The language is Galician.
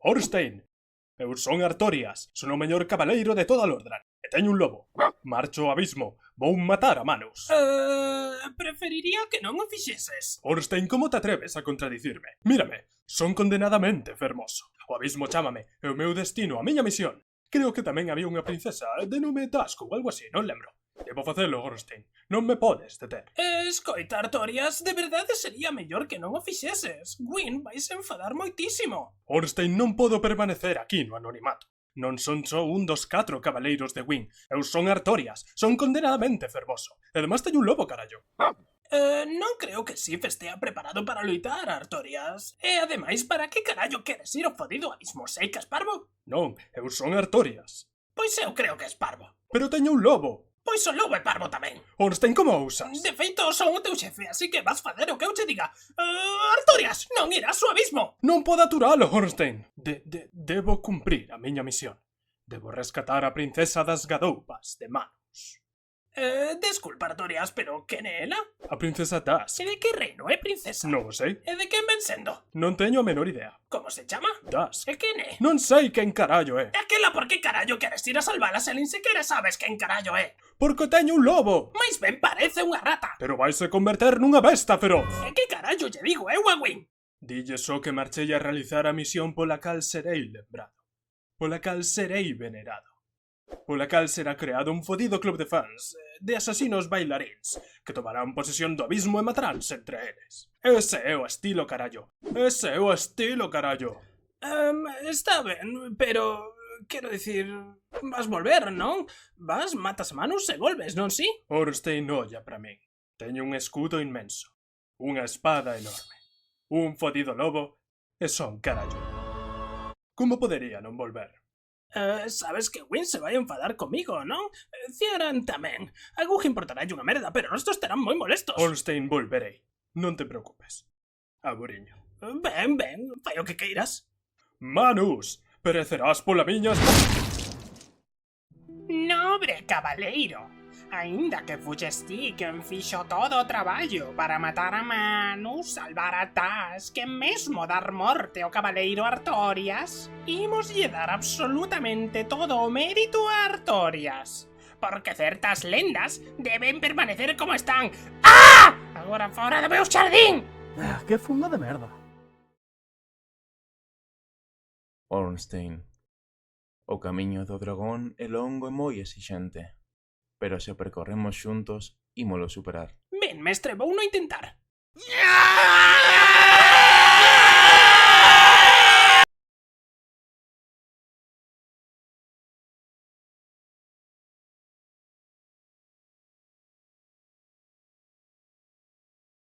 Ornstein, eu son Artorias, son o mellor cabaleiro de toda Lordran, e teño un lobo. Marcho ao abismo, vou matar a Manus. Preferiría que non o fixeses. Ornstein, como te atreves a contradicirme? Mírame, son condenadamente fermoso. O abismo chámame, e o meu destino, a miña misión. Creo que tamén había unha princesa de nome Tasco ou algo así, non lembro. Debo facelo, Ornstein. Non me podes deter. Escoita, Artorias, de verdade sería mellor que non o fixeses. Gwyn vais enfadar moitísimo. Ornstein, non podo permanecer aquí no anonimato. Non son só un dos 4 cabaleiros de Gwyn. Eu son Artorias, son condenadamente fermoso. E además teño un lobo, carallo. Non creo que Sif estea preparado para loitar, Artorias. E ademais, para que carallo queres ir ao fodido abismo? Sei que es parvo? Non, eu son Artorias. Pois eu creo que es parvo. Pero teño un lobo. Pois o lobo é parvo tamén. Ornstein, como ousas? De feito, son o teu xefe, así que vas facer o que eu che diga. Artorias, non irás ao abismo. Non podo aturalo, Ornstein. Debo cumprir a miña misión. Debo rescatar a princesa das Gadoupas de Manus. Desculpa, Artorias, pero quen é ela? A princesa Das. E de que reino é princesa? Non o sei. E de quen ven sendo? Non teño a menor idea. Como se chama? Das. E quen é? Non sei quen carallo é. E aquela por que carallo queres ir a salvala se nin sequera sabes quen carallo é? Porque teño un lobo. Mais ben parece unha rata. Pero vaise converter nunha besta feroz. E que carallo lle digo eu a Gwyn? Dille só que marchei a realizar a misión pola cal serei lembrado. Pola cal serei venerado. Pola cal será creado un fodido club de fans, de asasinos bailaríns, que tomarán posesión do abismo e mataránse entre eles. Ese é o estilo, carallo. Ese é o estilo, carallo. Está ben, pero... Quero dicir... Vas volver, non? Vas, matas a Manus e volves, non si? Ornstein olla para min. Teño un escudo inmenso. Unha espada enorme. Un fodido lobo e son carallo. Como podería non volver? Sabes que Gwyn se vai enfadar comigo, non? Ciaran tamén. A Gug importará unha merda, pero os estarán moi molestos. Ornstein, volverei. Non te preocupes. Aburiño. Ben, fai o que queiras. Manus, perecerás pola miña... Nobre cabaleiro, aínda que fuches ti quen fixo todo o traballo para matar a Manus, salvar a Tas, que mesmo dar morte ao cabaleiro Artorias, imoslle dar absolutamente todo o mérito a Artorias. Porque certas lendas deben permanecer como están. ¡Ah! Agora fora do meu xardín! Que funda de merda. Ornstein. O camiño do dragón é longo e moi exixente, pero se o percorremos xuntos, ímolo superar. Ben, mestre, vou no intentar.